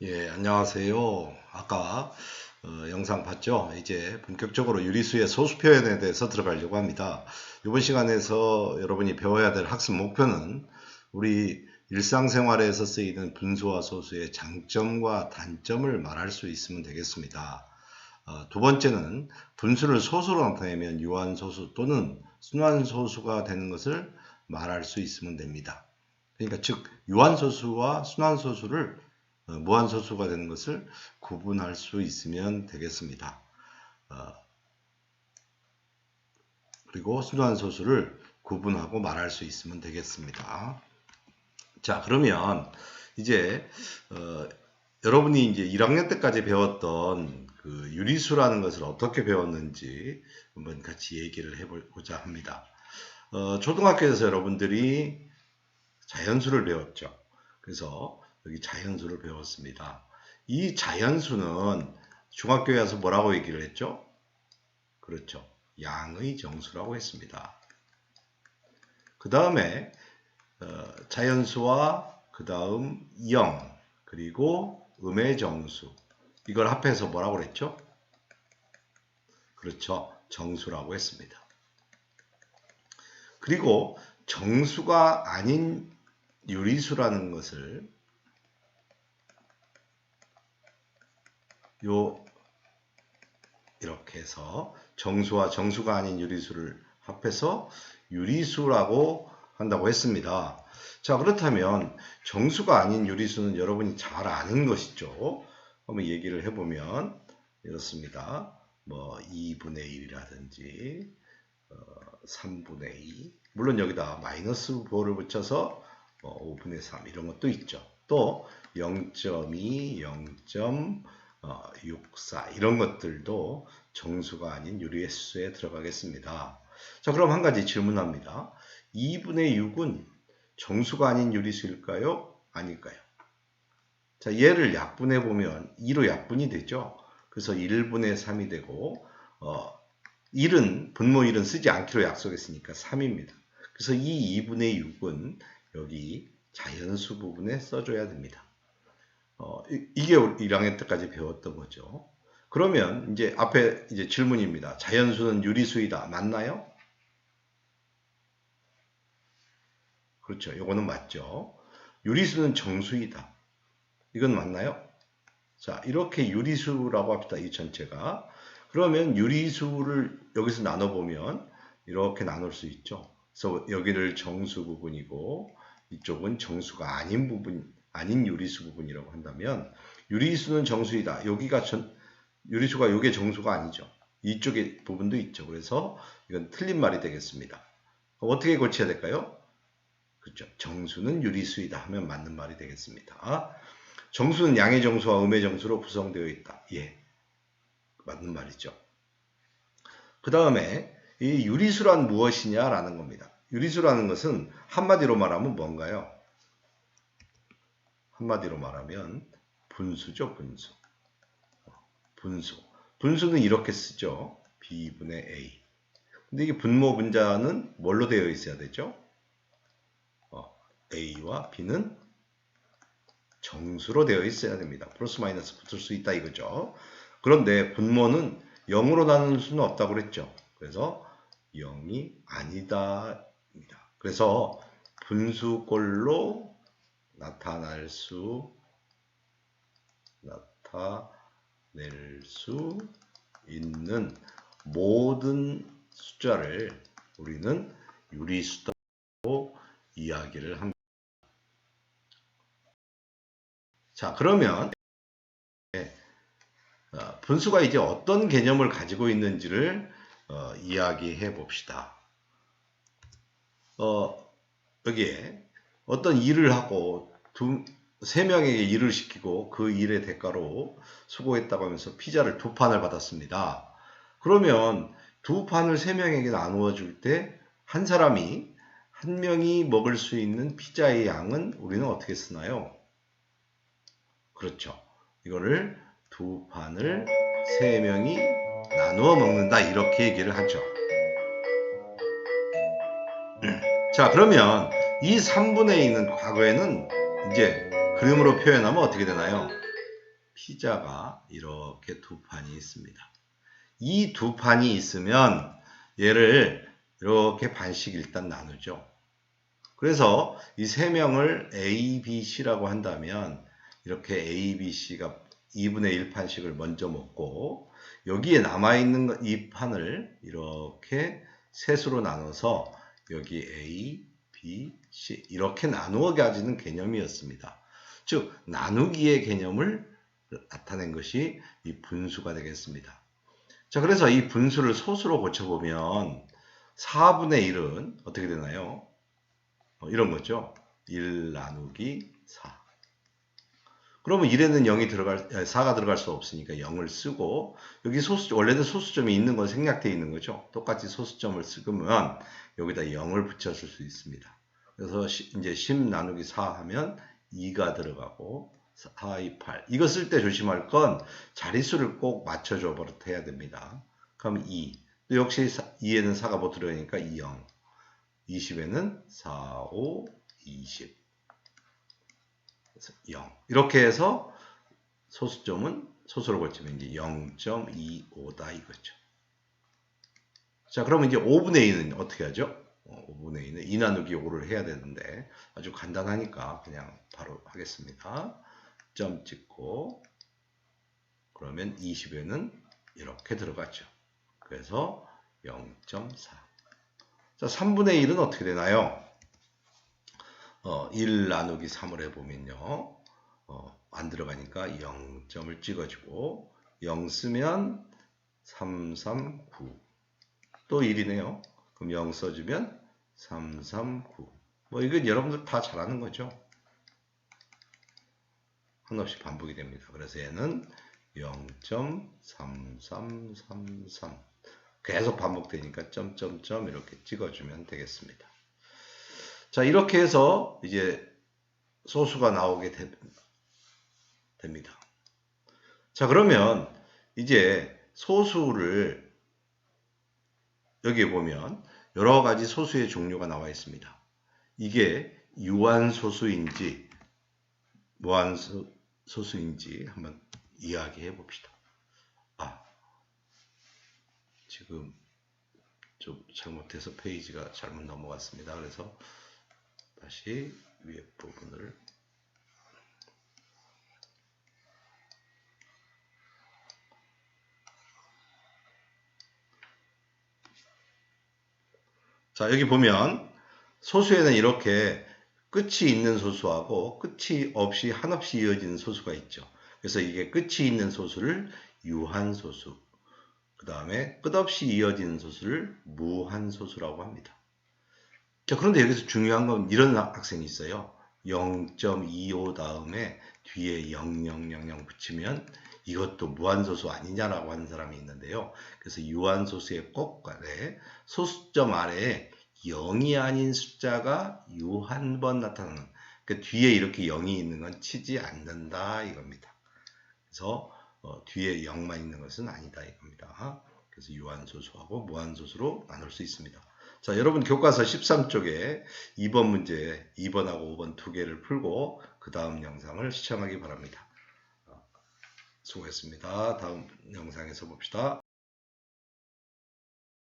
예, 안녕하세요. 아까 영상 봤죠? 이제 본격적으로 유리수의 소수 표현에 대해서 들어가려고 합니다. 이번 시간에서 여러분이 배워야 될 학습 목표는 우리 일상생활에서 쓰이는 분수와 소수의 장점과 단점을 말할 수 있으면 되겠습니다. 두 번째는 분수를 소수로 나타내면 유한소수 또는 순환소수가 되는 것을 말할 수 있으면 됩니다. 그러니까 즉 유한소수와 순환소수를 무한소수가 되는 것을 구분할 수 있으면 되겠습니다. 그리고 순환소수를 구분하고 말할 수 있으면 되겠습니다. 자, 그러면 이제 여러분이 이제 1학년 때까지 배웠던 그 유리수라는 것을 어떻게 배웠는지 한번 같이 얘기를 해보고자 합니다. 초등학교에서 여러분들이 자연수를 배웠죠. 그래서 여기 자연수를 배웠습니다. 이 자연수는 중학교에 와서 뭐라고 얘기를 했죠? 그렇죠. 양의 정수라고 했습니다. 그 다음에 자연수와 그 다음 0 그리고 음의 정수 이걸 합해서 뭐라고 그랬죠? 그렇죠. 정수라고 했습니다. 그리고 정수가 아닌 유리수라는 것을 이렇게 해서 정수와 정수가 아닌 유리수를 합해서 유리수라고 한다고 했습니다. 자, 그렇다면 정수가 아닌 유리수는 여러분이 잘 아는 것이죠. 한번 얘기를 해보면 이렇습니다. 뭐 2분의 1이라든지 3분의 2 물론 여기다 마이너스 5를 붙여서 5분의 3 이런 것도 있죠. 또 0.2, 0.64 이런 것들도 정수가 아닌 유리의 수에 들어가겠습니다. 자, 그럼 한 가지 질문합니다. 2분의 6은 정수가 아닌 유리수일까요? 아닐까요? 자, 얘를 약분해 보면 2로 약분이 되죠. 그래서 1분의 3이 되고 1은 분모 1은 쓰지 않기로 약속했으니까 3입니다. 그래서 이 2분의 6은 여기 자연수 부분에 써줘야 됩니다. 이게 1학년 때까지 배웠던 거죠. 그러면 이제 앞에 이제 질문입니다. 자연수는 유리수이다. 맞나요? 그렇죠. 이거는 맞죠. 유리수는 정수이다. 이건 맞나요? 자, 이렇게 유리수라고 합시다. 이 전체가. 그러면 유리수를 여기서 나눠보면 이렇게 나눌 수 있죠. 그래서 여기를 정수 부분이고 이쪽은 정수가 아닌 부분, 아닌 유리수 부분이라고 한다면 유리수는 정수이다. 여기가 유리수가 이게 정수가 아니죠. 이쪽에 부분도 있죠. 그래서 이건 틀린 말이 되겠습니다. 어떻게 고쳐야 될까요? 그렇죠. 정수는 유리수이다 하면 맞는 말이 되겠습니다. 정수는 양의 정수와 음의 정수로 구성되어 있다. 예, 맞는 말이죠. 그 다음에 이 유리수란 무엇이냐라는 겁니다. 유리수라는 것은 한마디로 말하면 뭔가요? 한마디로 말하면 분수죠, 분수. 분수. 분수는 이렇게 쓰죠. B분의 A. 근데 이게 분모 분자는 뭘로 되어 있어야 되죠? A와 B는 정수로 되어 있어야 됩니다. 플러스 마이너스 붙을 수 있다 이거죠. 그런데 분모는 0으로 나눌 수는 없다고 그랬죠. 그래서 0이 아니다. 그래서 분수꼴로 나타낼 수 있는 모든 숫자를 우리는 유리수라고 이야기를 합니다. 자, 그러면 분수가 이제 어떤 개념을 가지고 있는지를 이야기해 봅시다. 여기에 어떤 일을 하고 세 명에게 일을 시키고 그 일의 대가로 수고했다고 하면서 피자를 2판을 받았습니다. 그러면 2판을 세 명에게 나누어 줄 때 한 사람이 한 명이 먹을 수 있는 피자의 양은 우리는 어떻게 쓰나요? 그렇죠. 이거를 2판을 3명이 나누어 먹는다 이렇게 얘기를 하죠. 자, 그러면 이 3분의 2는 과거에는 이제 그림으로 표현하면 어떻게 되나요? 피자가 이렇게 두 판이 있습니다. 이 두 판이 있으면 얘를 이렇게 반씩 일단 나누죠. 그래서 이 세 명을 A, B, C라고 한다면 이렇게 A, B, C가 2분의 1판씩을 먼저 먹고 여기에 남아있는 이 판을 이렇게 셋으로 나눠서 여기 A, B, C 이렇게 나누어 가지는 개념이었습니다. 즉 나누기의 개념을 나타낸 것이 이 분수가 되겠습니다. 자, 그래서 이 분수를 소수로 고쳐보면 4분의 1은 어떻게 되나요? 이런 거죠. 1 나누기 4. 그러면 1에는 4가 들어갈 수 없으니까 0을 쓰고, 여기 원래는 소수점이 있는 건 생략되어 있는 거죠. 똑같이 소수점을 쓰면 여기다 0을 붙였을 수 있습니다. 그래서 이제 10 나누기 4 하면 2가 들어가고, 4, 2, 8. 이거 쓸 때 조심할 건 자릿수를 꼭 맞춰줘 버릇해야 됩니다. 그럼 2. 또 역시 2에는 4가 못 들어가니까 2, 0. 20에는 4, 5, 20. 0. 이렇게 해서 소수점은 소수로 고치면 이제 0.25다 이거죠. 자, 그러면 이제 5분의 2는 어떻게 하죠? 5분의 2는 2 나누기 5를 해야 되는데 아주 간단하니까 그냥 바로 하겠습니다. 점 찍고 그러면 20에는 이렇게 들어갔죠. 그래서 0.4. 자, 3분의 1은 어떻게 되나요? 1 나누기 3을 해보면요. 안 들어가니까 0점을 찍어주고 0 쓰면 3, 3, 9. 또 1이네요. 그럼 0 써주면 3, 3, 9. 뭐 이건 여러분들 다 잘하는 거죠. 한없이 반복이 됩니다. 그래서 얘는 0.3333 계속 반복되니까 점점점 이렇게 찍어주면 되겠습니다. 자, 이렇게 해서 이제 소수가 나오게 됩니다. 자, 그러면 이제 소수를 여기 보면 여러 가지 소수의 종류가 나와 있습니다. 이게 유한소수인지 무한소수인지 한번 이야기해 봅시다. 지금 좀 잘못해서 페이지가 잘못 넘어갔습니다. 그래서 다시 위에 부분을 자, 여기 보면 소수에는 이렇게 끝이 있는 소수하고 끝이 없이 한없이 이어지는 소수가 있죠. 그래서 이게 끝이 있는 소수를 유한소수, 그 다음에 끝없이 이어지는 소수를 무한소수라고 합니다. 자, 그런데 여기서 중요한 건 이런 학생이 있어요. 0.25 다음에 뒤에 0000 붙이면 이것도 무한소수 아니냐라고 하는 사람이 있는데요. 그래서 유한소수의 꼭 아래 소수점 아래에 0이 아닌 숫자가 유한번 나타나는, 그 뒤에 이렇게 0이 있는 건 치지 않는다 이겁니다. 그래서 뒤에 0만 있는 것은 아니다 이겁니다. 그래서 유한소수하고 무한소수로 나눌 수 있습니다. 자, 여러분 교과서 13쪽에 2번 문제 2번하고 5번 두 개를 풀고 그 다음 영상을 시청하기 바랍니다. 수고했습니다. 다음 영상에서 봅시다.